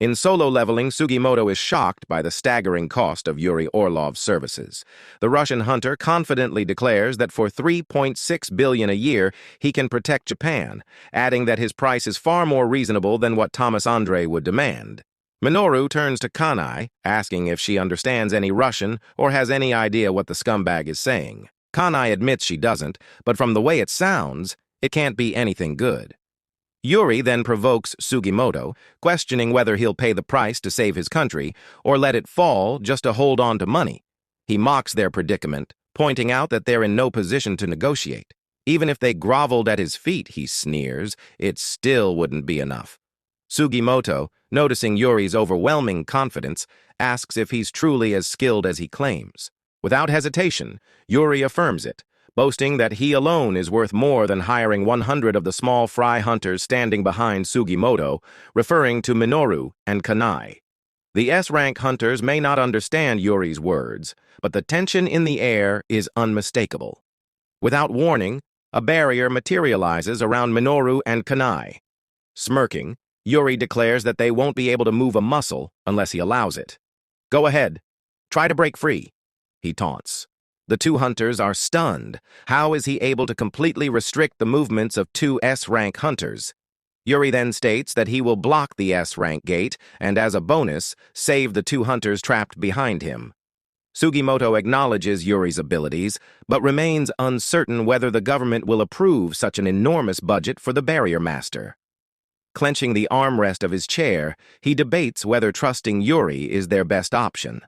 In solo leveling, Sugimoto is shocked by the staggering cost of Yuri Orlov's services. The Russian hunter confidently declares that for 3.6 billion a year, he can protect Japan, adding that his price is far more reasonable than what Thomas Andre would demand. Minoru turns to Kanai, asking if she understands any Russian or has any idea what the scumbag is saying. Kanai admits she doesn't, but from the way it sounds, it can't be anything good. Yuri then provokes Sugimoto, questioning whether he'll pay the price to save his country or let it fall just to hold on to money. He mocks their predicament, pointing out that they're in no position to negotiate. Even if they groveled at his feet, he sneers, it still wouldn't be enough. Sugimoto, noticing Yuri's overwhelming confidence, asks if he's truly as skilled as he claims. Without hesitation, Yuri affirms it, boasting that he alone is worth more than hiring 100 of the small fry hunters standing behind Sugimoto, referring to Minoru and Kanai. The S-rank hunters may not understand Yuri's words, but the tension in the air is unmistakable. Without warning, a barrier materializes around Minoru and Kanai. Smirking, Yuri declares that they won't be able to move a muscle unless he allows it. "Go ahead. Try to break free," he taunts. The two hunters are stunned. How is he able to completely restrict the movements of two S-rank hunters? Yuri then states that he will block the S-rank gate and, as a bonus, save the two hunters trapped behind him. Sugimoto acknowledges Yuri's abilities, but remains uncertain whether the government will approve such an enormous budget for the barrier master. Clenching the armrest of his chair, he debates whether trusting Yuri is their best option.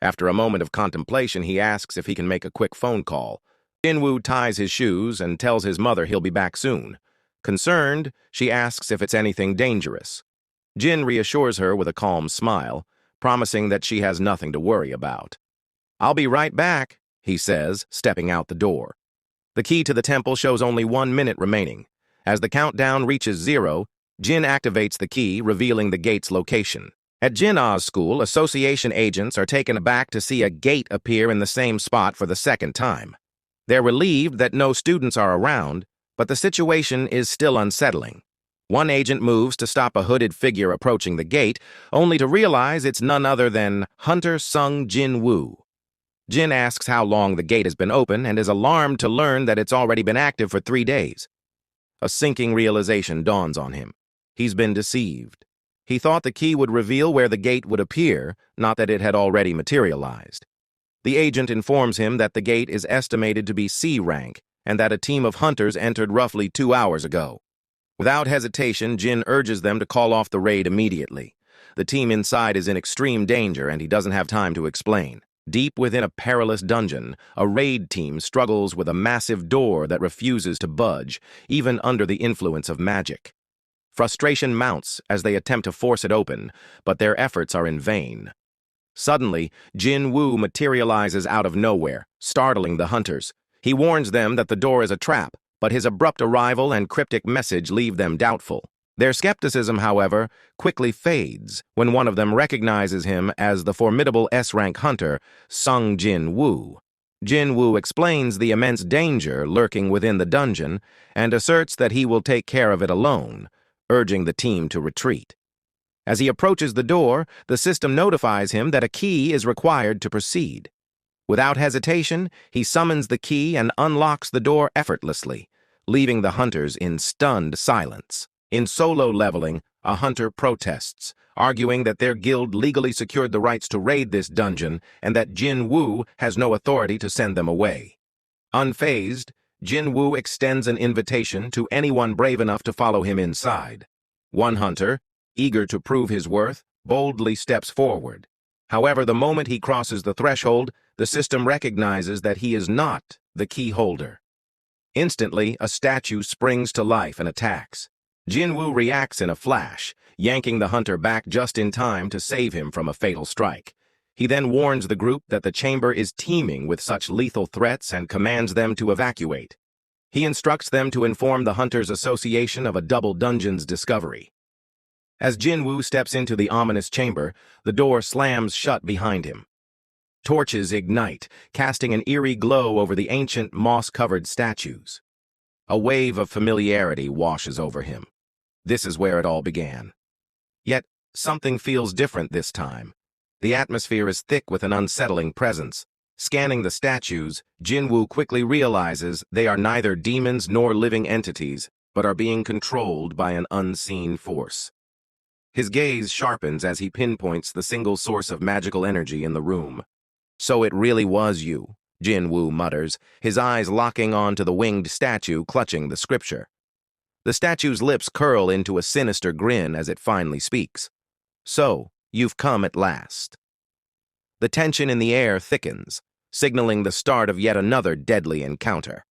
After a moment of contemplation, he asks if he can make a quick phone call. Jinwoo ties his shoes and tells his mother he'll be back soon. Concerned, she asks if it's anything dangerous. Jin reassures her with a calm smile, promising that she has nothing to worry about. "I'll be right back," he says, stepping out the door. The key to the temple shows only 1 minute remaining. As the countdown reaches 0, Jin activates the key, revealing the gate's location. At Jin's school, association agents are taken aback to see a gate appear in the same spot for the second time. They're relieved that no students are around, but the situation is still unsettling. One agent moves to stop a hooded figure approaching the gate, only to realize it's none other than Hunter Sung Jinwoo. Jin asks how long the gate has been open and is alarmed to learn that it's already been active for 3 days. A sinking realization dawns on him. He's been deceived. He thought the key would reveal where the gate would appear, not that it had already materialized. The agent informs him that the gate is estimated to be C rank and that a team of hunters entered roughly 2 hours ago. Without hesitation, Jin urges them to call off the raid immediately. The team inside is in extreme danger and he doesn't have time to explain. Deep within a perilous dungeon, a raid team struggles with a massive door that refuses to budge, even under the influence of magic. Frustration mounts as they attempt to force it open, but their efforts are in vain. Suddenly, Jinwoo materializes out of nowhere, startling the hunters. He warns them that the door is a trap, but his abrupt arrival and cryptic message leave them doubtful. Their skepticism, however, quickly fades when one of them recognizes him as the formidable S-rank hunter, Sung Jinwoo. Jinwoo explains the immense danger lurking within the dungeon and asserts that he will take care of it alone, urging the team to retreat. As he approaches the door, the system notifies him that a key is required to proceed. Without hesitation, he summons the key and unlocks the door effortlessly, leaving the hunters in stunned silence. In solo leveling, a hunter protests, arguing that their guild legally secured the rights to raid this dungeon and that Jinwoo has no authority to send them away. Unfazed, Jinwoo extends an invitation to anyone brave enough to follow him inside. One hunter, eager to prove his worth, boldly steps forward. However, the moment he crosses the threshold, the system recognizes that he is not the key holder. Instantly, a statue springs to life and attacks. Jinwoo reacts in a flash, yanking the hunter back just in time to save him from a fatal strike. He then warns the group that the chamber is teeming with such lethal threats and commands them to evacuate. He instructs them to inform the Hunters Association of a double dungeon's discovery. As Jinwoo steps into the ominous chamber, the door slams shut behind him. Torches ignite, casting an eerie glow over the ancient, moss-covered statues. A wave of familiarity washes over him. This is where it all began. Yet, something feels different this time. The atmosphere is thick with an unsettling presence. Scanning the statues, Jinwoo quickly realizes they are neither demons nor living entities, but are being controlled by an unseen force. His gaze sharpens as he pinpoints the single source of magical energy in the room. "So it really was you," Jinwoo mutters, his eyes locking onto the winged statue clutching the scripture. The statue's lips curl into a sinister grin as it finally speaks. "So, you've come at last." The tension in the air thickens, signaling the start of yet another deadly encounter.